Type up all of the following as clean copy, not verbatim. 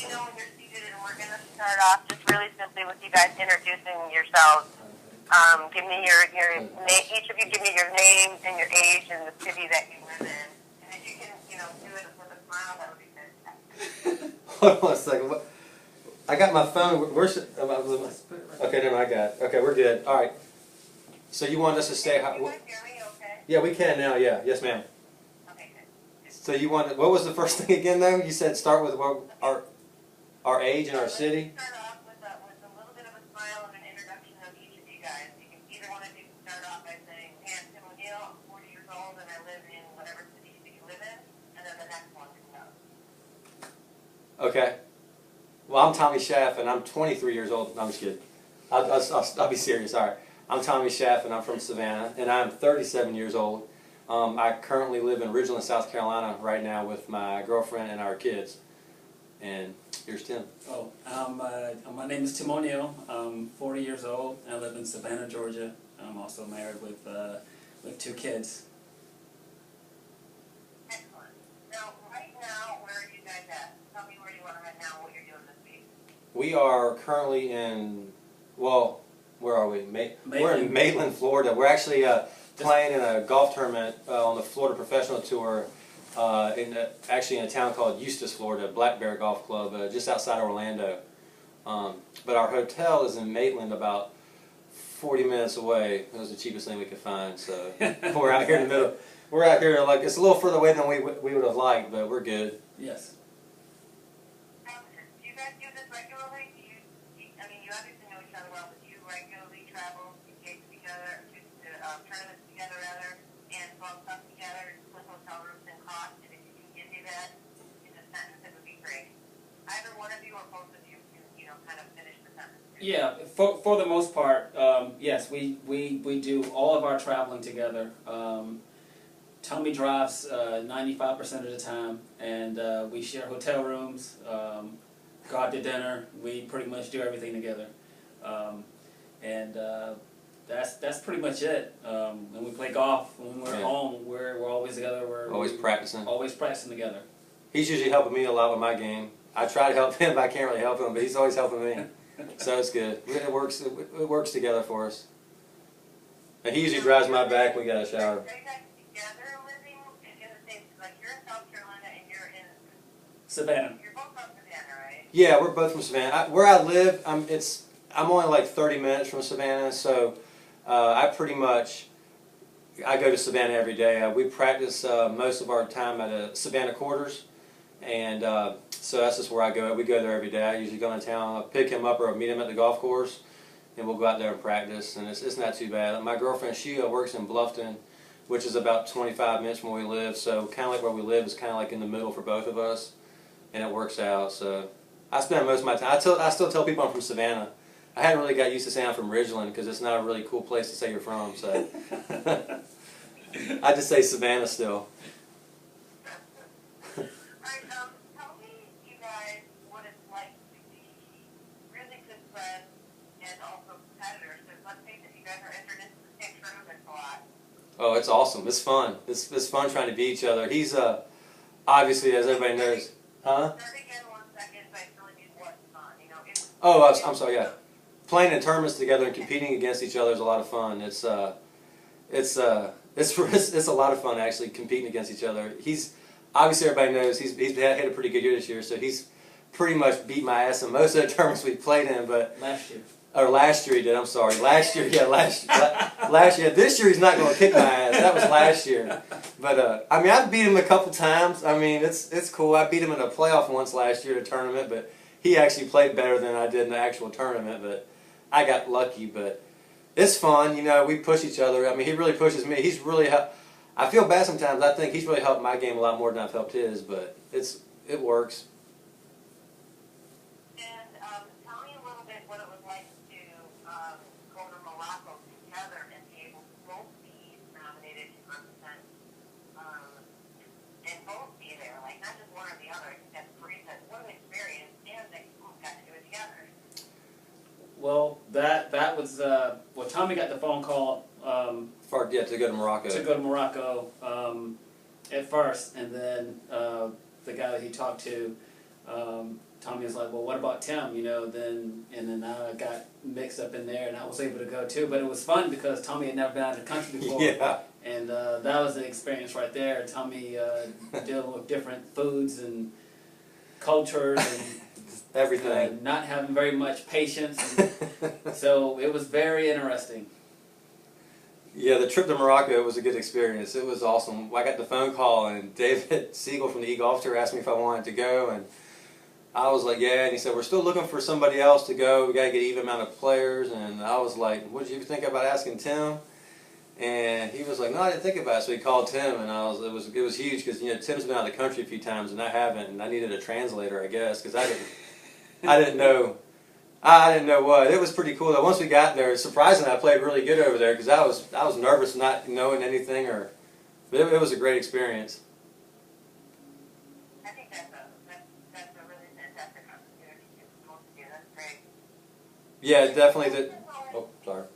me know when you're seated, and we're going to start off just really simply with you guys introducing yourselves. Give me your name. Each of you give me your name and your age and the city that you live in. And if you can, do it with a smile, that would be fantastic. Hold on a second. I got my phone. Where's it? Okay, never mind. I got it. Okay, we're good. All right. So you want us to stay? Can you guys hear me okay? Yeah, we can now. Yeah. Yes, ma'am. Okay, good. So you want? What was the first thing again, though? You said start with our age and our city. Let's start off with a little bit of a smile and an introduction of each of you guys. You can either one of you can start off by saying, "Hey, I'm Tim O'Neill. I'm 40 years old and I live in whatever city that you live in," and then the next one can go. Okay. Well, I'm Tommy Schaff, and I'm 23 years old. No, I'm just kidding. I'll be serious. All right. I'm Tommy Schaff, and I'm from Savannah, and I'm 37 years old. I currently live in Ridgeland, South Carolina right now with my girlfriend and our kids. And here's Tim. Oh, my name is Tim O'Neill. I'm 40 years old. I live in Savannah, Georgia. I'm also married with 2 kids. Excellent. Now, right now, where are you guys at? Tell me where you are right now and what you're doing this week. We are currently in, well, where are we? We're in Maitland, Florida. We're actually playing in a golf tournament on the Florida Professional Tour actually in a town called Eustis, Florida, Black Bear Golf Club, just outside Orlando. But our hotel is in Maitland, about 40 minutes away. It was the cheapest thing we could find, so we're out here in the middle. We're out here, like, it's a little further away than we would have liked, but we're good. Yes. Do you guys do this regularly? I mean, you obviously know each other well, but do you regularly travel to gigs together, to tournaments together, rather, and club stuff together, split hotel rooms and costs? And if you can give me that in a sentence, it would be great. Either one of you or both of you can, kind of finish the sentence. Yeah, for the most part, yes, we do all of our traveling together. Tommy drives 95% of the time, and we share hotel rooms, go out to dinner. We pretty much do everything together, and that's pretty much it. When we play golf, when we're home, we're always together. We're always practicing. Always practicing together. He's usually helping me a lot with my game. I try to help him, but I can't really help him, but he's always helping me. So it's good. It works together for us. And he usually drives my back when we got a shower. Are you guys together living in the same, like you're in South Carolina and you're in Savannah. You're both from Savannah, right? Yeah, we're both from Savannah. Where I live, I'm only like 30 minutes from Savannah, so I go to Savannah every day. We practice most of our time at Savannah Quarters, and so that's just where I go. We go there every day. I usually go in town, I'll pick him up or meet him at the golf course, and we'll go out there and practice, and it's not too bad. My girlfriend, she works in Bluffton, which is about 25 minutes from where we live, so kind of like where we live is kind of like in the middle for both of us, and it works out. So I spend most of my time, I still tell people I'm from Savannah. I hadn't really got used to saying I'm from Ridgeland because it's not a really cool place to say you're from, so I just say Savannah still. Alright, tell me, you guys, what it's like to be really good friends and also competitors. Because let's face it, you guys are entered into the same tournaments a lot. Oh, it's awesome. It's fun. It's fun trying to beat each other. He's obviously, as everybody knows, huh? Start again 1 second by telling me what's fun. Oh, I'm sorry. Yeah, playing in tournaments together and competing against each other is a lot of fun. It's a lot of fun actually competing against each other. He's obviously, everybody knows he's had a pretty good year this year, so he's pretty much beat my ass in most of the tournaments we played in. But last year he did. I'm sorry. Last year, yeah, last year. This year he's not going to kick my ass. That was last year. But I mean, I've beat him a couple times. I mean, it's cool. I beat him in a playoff once last year at a tournament, but he actually played better than I did in the actual tournament. But I got lucky. But it's fun. We push each other. I mean, he really pushes me. He's really I feel bad sometimes. I think he's really helped my game a lot more than I've helped his. But it works. And tell me a little bit what it was like to go to Morocco together and be able to both be nominated to represent and both be there, like not just one or the other. I think that's great. That's what an experience, and that you both got to do it together. Well, that was well, Tommy got the phone call. To go to Morocco. To go to Morocco at first, and then the guy that he talked to Tommy was like, well, what about Tim? You know, and then I got mixed up in there, and I was able to go too. But it was fun because Tommy had never been out of the country before. Yeah. And that was the experience right there. Tommy dealing with different foods and cultures and Everything. not having very much patience. And so it was very interesting. Yeah, the trip to Morocco was a good experience. It was awesome. I got the phone call, and David Siegel from the e-golf tour asked me if I wanted to go, and I was like, yeah. And he said, we're still looking for somebody else to go. We got to get even amount of players. And I was like, what did you think about asking Tim? And he was like, no, I didn't think about it. So he called Tim, and it was huge because, you know, Tim's been out of the country a few times, and I haven't, and I needed a translator, I guess, because I didn't know. I didn't know what. It was pretty cool though. Once we got there, surprisingly, I played really good over there because I was nervous not knowing anything, but it was a great experience. I think that's a really fantastic opportunity to go to. That's great. Yeah, definitely. Oh, sorry.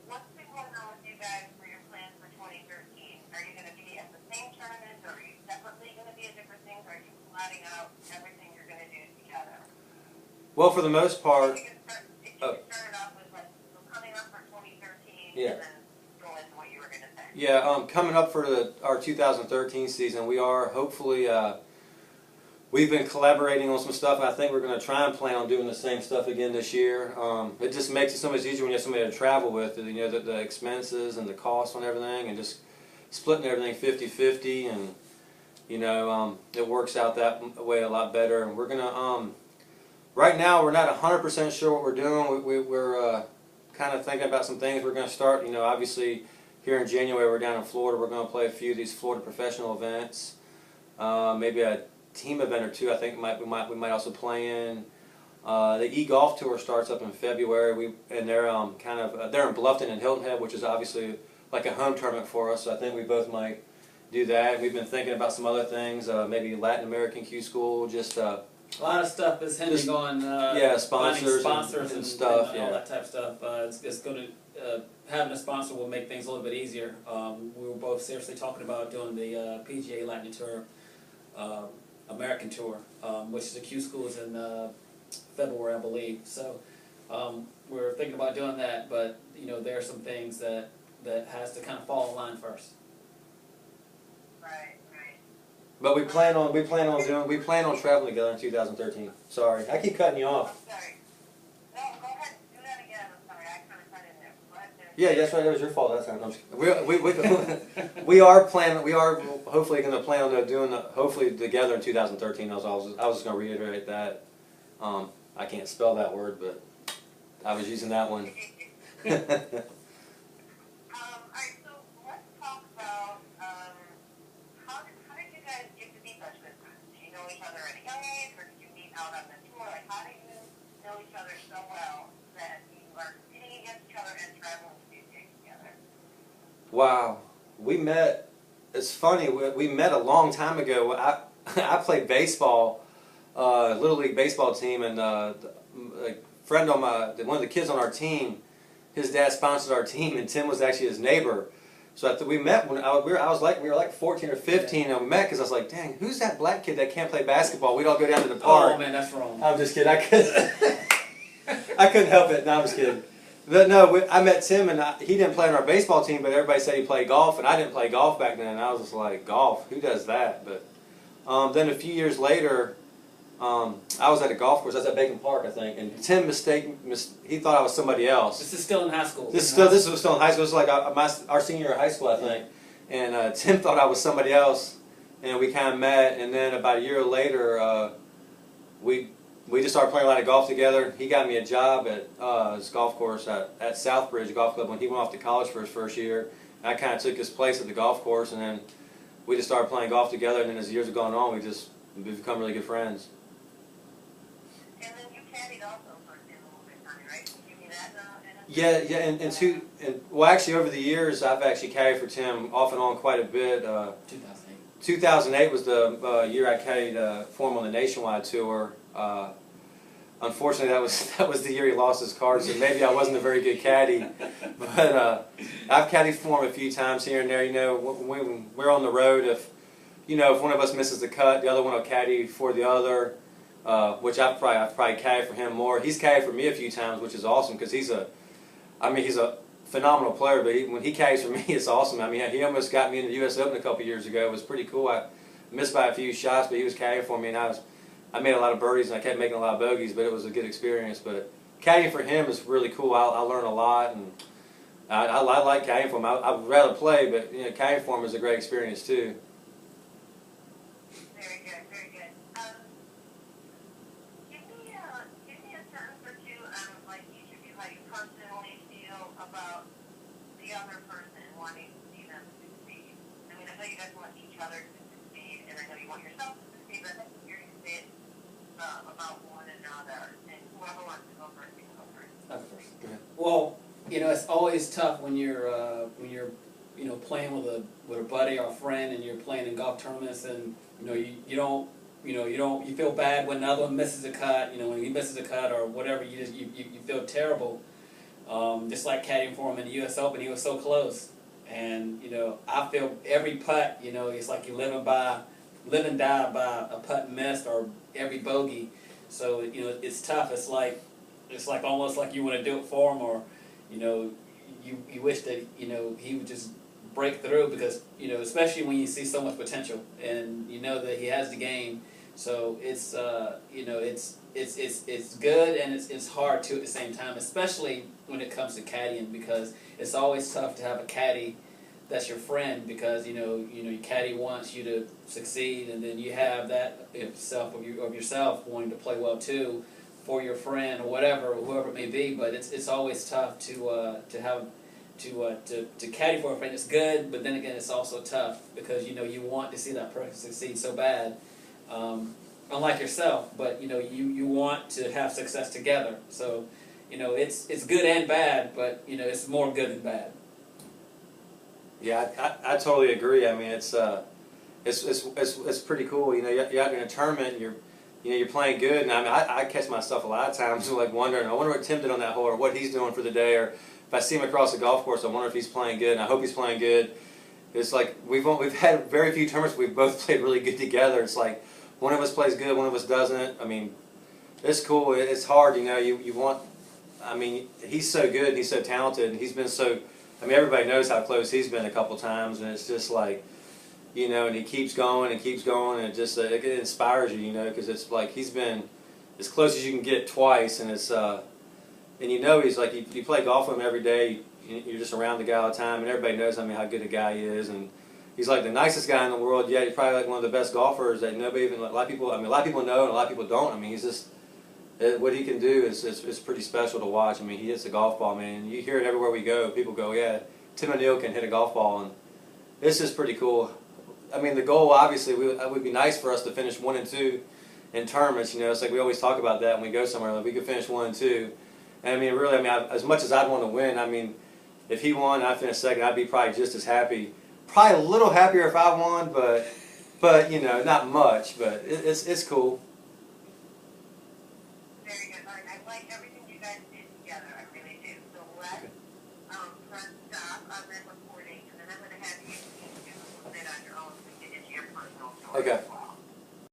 What's been going on with you guys for your plans for 2013? Are you going to be at the same tournament, or are you separately going to be at different things? Or are you plotting out everything you're going to do together? Well, for the most part. If you could start it off with like coming up for 2013, Yeah. and then go into what you were going to say. Yeah, coming up for our 2013 season, we are hopefully, we've been collaborating on some stuff, and I think we're going to try and plan on doing the same stuff again this year. It just makes it so much easier when you have somebody to travel with, you know, the expenses and the costs on everything, and just splitting everything 50-50, and, you know, it works out that way a lot better. And we're going to, right now, we're not 100% sure what we're doing. We're kind of thinking about some things. We're going to start, you know, obviously here in January we're down in Florida. We're going to play a few of these Florida professional events. Maybe a team event or two. I think we might also play in. The e-golf tour starts up in February. And they're they're in Bluffton and Hilton Head, which is obviously like a home tournament for us. So I think we both might do that. We've been thinking about some other things. Maybe Latin American Q School. Just A lot of stuff is hinging on sponsors and stuff, and all that type of stuff. It's going to having a sponsor will make things a little bit easier. We were both seriously talking about doing the PGA Latin Tour, American Tour, which is the Q Schools in February, I believe. So we're thinking about doing that, but you know there are some things that has to kind of fall in line first. Right. But we plan on traveling together in 2013. Sorry, I keep cutting you off. I'm sorry. No, go ahead. Do that again. I'm sorry. I kind of cut in there. Go ahead. Yeah, that's right. That was your fault that time. No, I'm just kidding. We are planning. We are hopefully going to plan on doing hopefully together in 2013. I was just going to reiterate that. I can't spell that word, but I was using that one. All right. So let's talk about how did you guys get to be such good friends? Did you know each other at a young age, or did you meet out on the tour? Like, how did you know each other so well that you are competing against each other and traveling to do things together? Wow, we met. It's funny. We met a long time ago. I played baseball, little league baseball team, and a friend on one of the kids on our team, his dad sponsored our team, and Tim was actually his neighbor. So we met when we were like 14 or 15, and we met because I was like, dang, who's that black kid that can't play basketball? We'd all go down to the park. Oh man, that's wrong. I'm just kidding. I couldn't help it. No, I'm just kidding. But no, I met Tim, and he didn't play on our baseball team, but everybody said he played golf, and I didn't play golf back then. And I was just like, golf? Who does that? But then a few years later, I was at a golf course. I was at Bacon Park, I think, and Tim he thought I was somebody else. This is still in high school. This was still in high school. It was like our senior year of high school, I think. And Tim thought I was somebody else, and we kind of met. And then about a year later, we just started playing a lot of golf together. He got me a job at his golf course at Southbridge Golf Club when he went off to college for his first year. And I kind of took his place at the golf course, and then we just started playing golf together. And then as years have gone on, we've become really good friends. And then you caddied also for a little bit of time, right? Did you do that? Yeah, well, actually, over the years, I've actually caddied for Tim off and on quite a bit. 2008. 2008 was the year I caddied for him on the nationwide tour. Unfortunately, that was the year he lost his card, so maybe I wasn't a very good caddy. But I've caddied for him a few times here and there. You know, when we're on the road, if one of us misses the cut, the other one will caddy for the other. which I've probably caddied for him more. He's caddied for me a few times, which is awesome because he's a phenomenal player. But when he caddies for me, it's awesome. I mean, he almost got me in the U.S. Open a couple years ago. It was pretty cool. I missed by a few shots, but he was caddying for me, and I made a lot of birdies and I kept making a lot of bogeys, but it was a good experience. But caddying for him is really cool. I learn a lot, and I like caddying for him. I would rather play, but caddying for him is a great experience too. Very good, very good. Give me a sentence or two on like each of you, how you personally feel about the other person wanting to see them succeed. I mean, I know you guys want each other to succeed, and I know you want yourself to succeed, but I think you're going to say it about one another, and whoever wants to go first, you can go first. Well, it's always tough when you're playing with a buddy or a friend, and you're playing in golf tournaments, and you feel bad when the other one misses a cut. When he misses a cut or whatever, you feel terrible. Just like caddying for him in the U.S. Open, he was so close, and I feel every putt. It's like you live and die by a putt missed or every bogey. So it's tough. It's like almost like you want to do it for him, or you wish that he would just break through, because especially when you see so much potential and that he has the game. So it's it's good and it's hard too at the same time, especially when it comes to caddying, because it's always tough to have a caddy that's your friend, because your caddy wants you to succeed, and then you have that of yourself wanting to play well too for your friend or whoever it may be. But it's always tough to caddy for a friend. It's good, but then again, it's also tough because you want to see that person succeed so bad, unlike yourself. But you want to have success together. So it's good and bad, but it's more good than bad. Yeah, I totally agree. I mean, it's pretty cool. You're out in a tournament, and you're playing good, and I mean, I catch myself a lot of times like wondering, I wonder what Tim did on that hole, or what he's doing for the day, or if I see him across the golf course, I wonder if he's playing good, and I hope he's playing good. It's like we've had very few tournaments we've both played really good together. It's like one of us plays good, one of us doesn't. I mean, it's cool. It's hard, you want. I mean, he's so good, and he's so talented, and he's been so. I mean, everybody knows how close he's been a couple times, and it's just like, and he keeps going and keeps going, and it just it inspires you, because it's like he's been as close as you can get twice, and it's and he's like you play golf with him every day, you're just around the guy all the time, and everybody knows how good a guy he is, and he's like the nicest guy in the world. Yeah, he's probably like one of the best golfers that nobody even a lot of people know, and a lot of people don't. I mean, he's just. What he can do is pretty special to watch. I mean, he hits the golf ball, man. You hear it everywhere we go. People go, yeah, Tim O'Neill can hit a golf ball, and it's just pretty cool. I mean, the goal, obviously, it would be nice for us to finish 1 and 2 in tournaments. It's like we always talk about that when we go somewhere. Like we could finish 1 and 2. And I mean, really, as much as I'd want to win, I mean, if he won and I finished second, I'd be probably just as happy. Probably a little happier if I won, but not much. But it's cool. I like everything you guys did together. I really do. So let's press stop on that recording, and then I'm going to have you do a bit on your own so you get into your personal story. Okay.